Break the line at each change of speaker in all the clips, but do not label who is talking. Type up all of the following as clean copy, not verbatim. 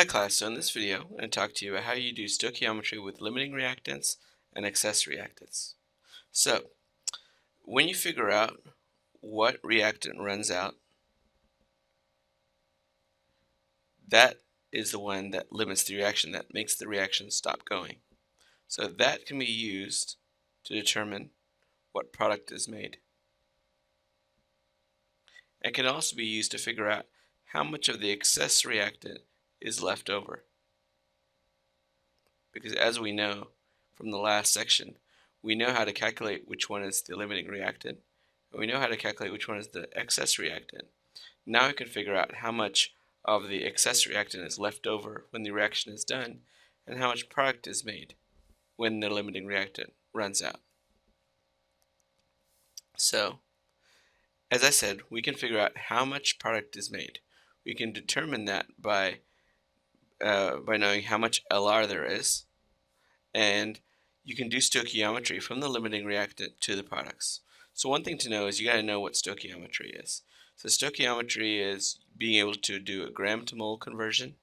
class, so in this video, I'm going to talk to you about how you do stoichiometry with limiting reactants and excess reactants. So, when you figure out what reactant runs out, that is the one that limits the reaction, that makes the reaction stop going. So that can be used to determine what product is made. It can also be used to figure out how much of the excess reactant is left over. Because as we know from the last section, we know how to calculate which one is the limiting reactant, and we know how to calculate which one is the excess reactant. Now we can figure out how much of the excess reactant is left over when the reaction is done, and how much product is made when the limiting reactant runs out. So, as I said, we can figure out how much product is made. We can determine that by knowing how much LR there is, and you can do stoichiometry from the limiting reactant to the products. So one thing to know is you got to know what stoichiometry is. So stoichiometry is being able to do a gram to mole conversion,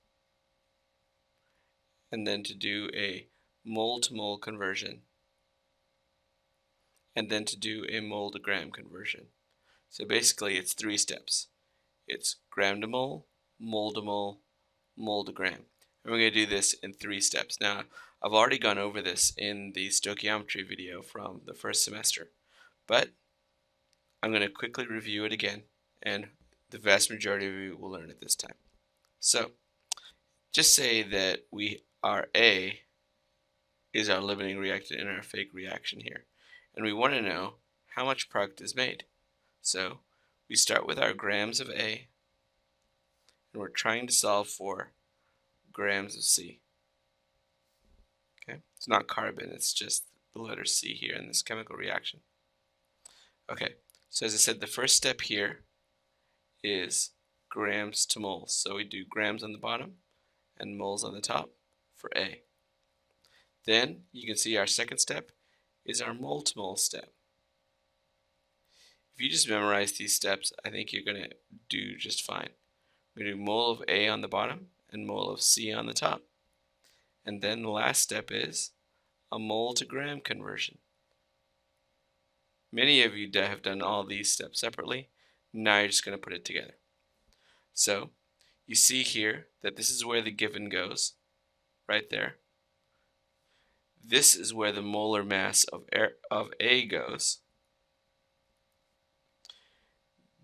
and then to do a mole to mole conversion, and then to do a mole to gram conversion. So basically it's 3 steps. It's gram to mole to mole to gram. And we're going to do this in 3 steps. Now, I've already gone over this in the stoichiometry video from the first semester, but I'm going to quickly review it again, and the vast majority of you will learn it this time. So, just say that our A is our limiting reactant in our fake reaction here, and we want to know how much product is made. So, we start with our grams of A, and we're trying to solve for grams of C. Okay, it's not carbon, it's just the letter C here in this chemical reaction. Okay, so as I said, the first step here is grams to moles. So we do grams on the bottom and moles on the top for A. Then you can see our second step is our mole to mole step. If you just memorize these steps, I think you're going to do just fine. We're going to do mole of A on the bottom and mole of C on the top. And then the last step is a mole to gram conversion. Many of you have done all these steps separately. Now you're just going to put it together. So you see here that this is where the given goes, right there. This is where the molar mass of A goes.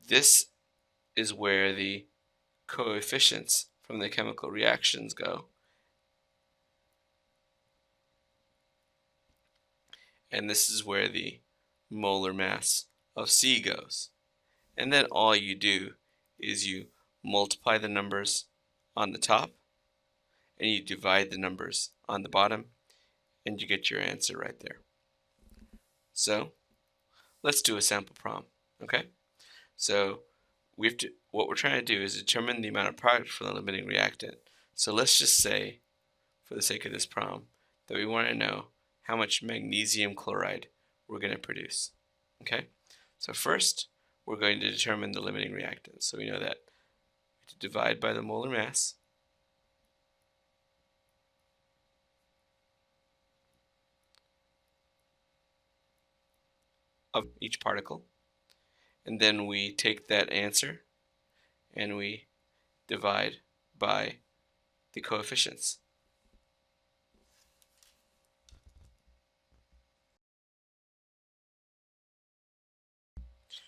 This is where the coefficients from the chemical reactions go. And this is where the molar mass of C goes. And then all you do is you multiply the numbers on the top and you divide the numbers on the bottom, and you get your answer right there. So let's do a sample problem. Okay, so what we're trying to do is determine the amount of product from the limiting reactant. So let's just say, for the sake of this problem, that we want to know how much magnesium chloride we're going to produce. Okay, so first we're going to determine the limiting reactant. So we know that we have to divide by the molar mass of each particle, and then we take that answer and we divide by the coefficients.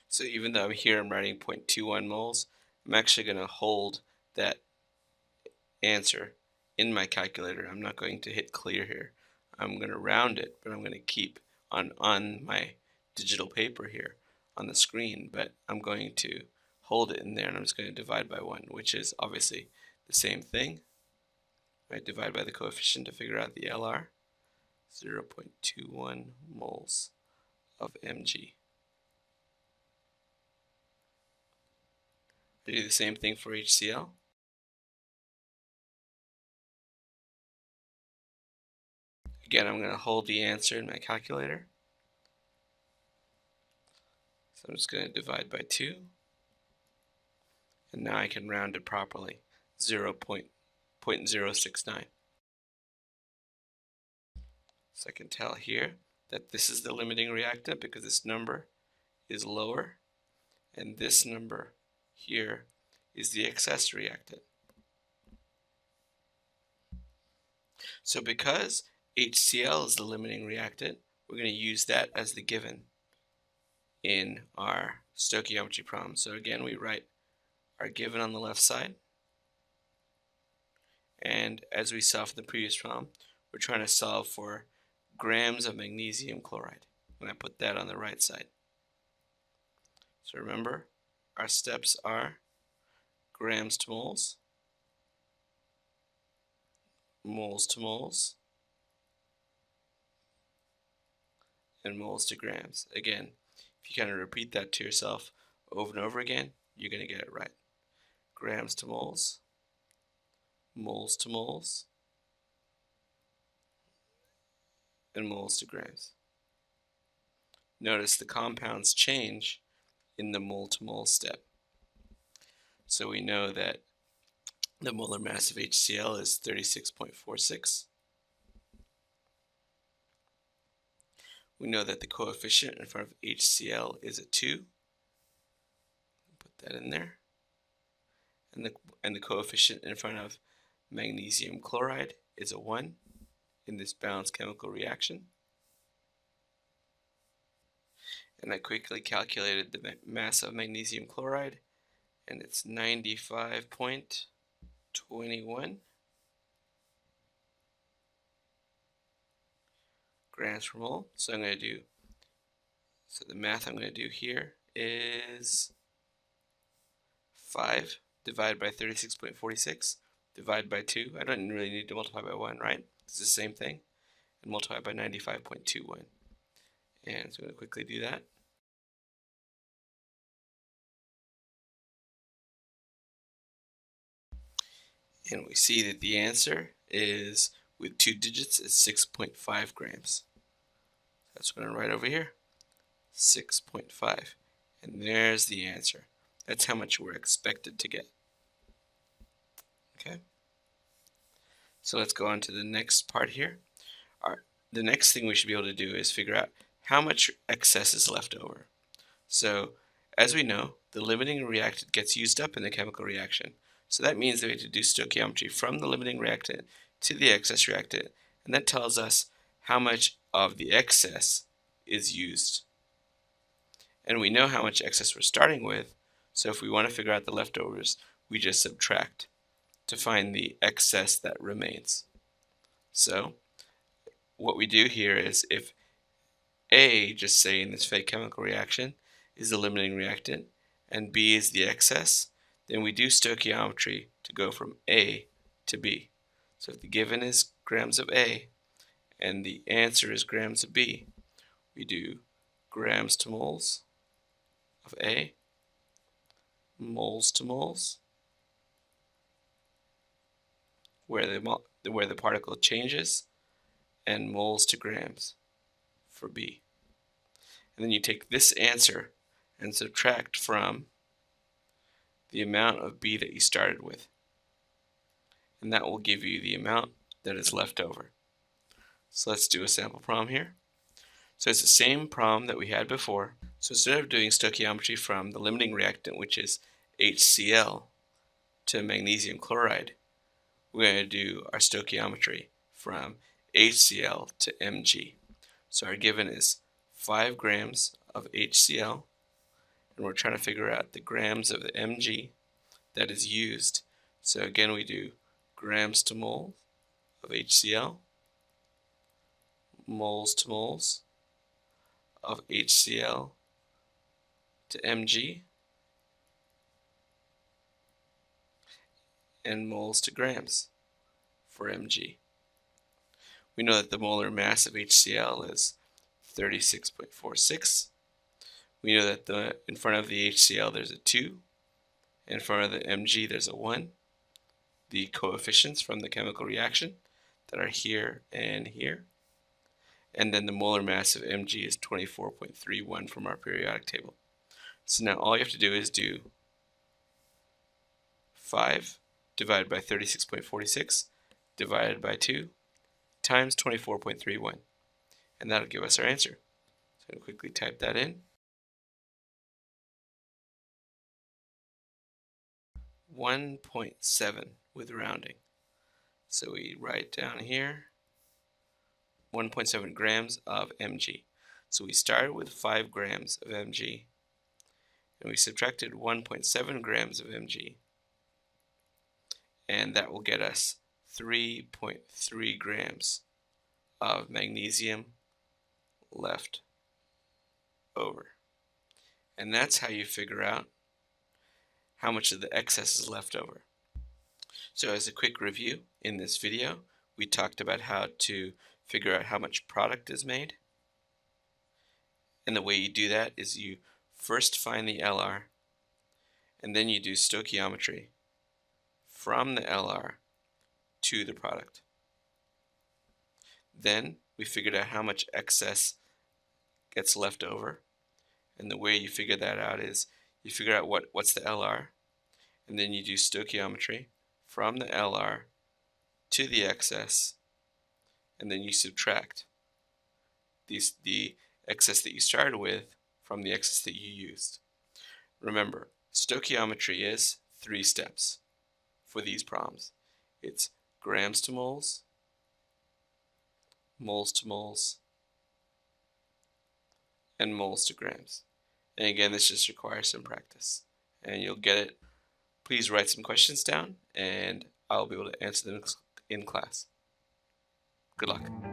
So even though I'm writing 0.21 moles, I'm actually going to hold that answer in my calculator. I'm not going to hit clear here. I'm going to round it, but I'm going to keep on my digital paper here on the screen, but I'm going to hold it in there, and I'm just going to divide by 1, which is obviously the same thing. I divide by the coefficient to figure out the LR, 0.21 moles of Mg. I do the same thing for HCl. Again, I'm going to hold the answer in my calculator. So I'm just going to divide by 2. And now I can round it properly, 0.2 0.069. So I can tell here that this is the limiting reactant because this number is lower, and this number here is the excess reactant. So because HCl is the limiting reactant, we're going to use that as the given in our stoichiometry problem. So again, we write our given on the left side, and as we saw from the previous problem, we're trying to solve for grams of magnesium chloride. I'm going to put that on the right side. So remember, our steps are grams to moles, moles to moles, and moles to grams. Again, if you kind of repeat that to yourself over and over again, you're going to get it right. Grams to moles, moles to moles, and moles to grams. Notice the compounds change in the mole to mole step. So we know that the molar mass of HCl is 36.46. We know that the coefficient in front of HCl is a 2. Put that in there. And the coefficient in front of magnesium chloride is a 1 in this balanced chemical reaction. And I quickly calculated the mass of magnesium chloride, and it's 95.21 grams per mole. So the math I'm going to do here is 5 divided by 36.46 divided by 2. I don't really need to multiply by 1, right? It's the same thing. And multiply by 95.21. And so I'm going to quickly do that. And we see that the answer is, with 2 digits, is 6.5 grams. That's what I'm going to write over here. 6.5. And there's the answer. That's how much we're expected to get. Okay? So let's go on to the next part here. The next thing we should be able to do is figure out how much excess is left over. So, as we know, the limiting reactant gets used up in the chemical reaction. So that means that we have to do stoichiometry from the limiting reactant to the excess reactant, and that tells us how much of the excess is used. And we know how much excess we're starting with, so if we want to figure out the leftovers, we just subtract to find the excess that remains. So what we do here is, if A, just say in this fake chemical reaction, is the limiting reactant, and B is the excess, then we do stoichiometry to go from A to B. So if the given is grams of A and the answer is grams of B, we do grams to moles of A, moles to moles, where the particle changes, and moles to grams for B. And then you take this answer and subtract from the amount of B that you started with. And that will give you the amount that is left over. So let's do a sample problem here. So it's the same problem that we had before. So instead of doing stoichiometry from the limiting reactant, which is HCl, to magnesium chloride, we're going to do our stoichiometry from HCl to Mg. So our given is 5 grams of HCl, and we're trying to figure out the grams of the Mg that is used. So again, we do grams to mole of HCl, moles to moles of HCl to Mg, and moles to grams for Mg. We know that the molar mass of HCl is 36.46. We know that in front of the HCl there's a 2. In front of the Mg there's a 1. The coefficients from the chemical reaction that are here and here. And then the molar mass of Mg is 24.31 from our periodic table. So now all you have to do is do 5 divided by 36.46 divided by 2 times 24.31. And that'll give us our answer. So I'm going to quickly type that in. 1.7 with rounding. So we write down here 1.7 grams of mg. So we started with 5 grams of mg, and we subtracted 1.7 grams of mg, and that will get us 3.3 grams of magnesium left over. And that's how you figure out how much of the excess is left over. So as a quick review, in this video, we talked about how to figure out how much product is made. And the way you do that is you first find the LR, and then you do stoichiometry from the LR to the product. Then we figured out how much excess gets left over. And the way you figure that out is you figure out what's the LR, and then you do stoichiometry from the LR to the excess, and then you subtract the excess that you started with from the excess that you used. Remember, stoichiometry is 3 steps for these problems. It's grams to moles, moles to moles, and moles to grams. And again, this just requires some practice, and you'll get it. Please write some questions down, and I'll be able to answer them in class. Good luck.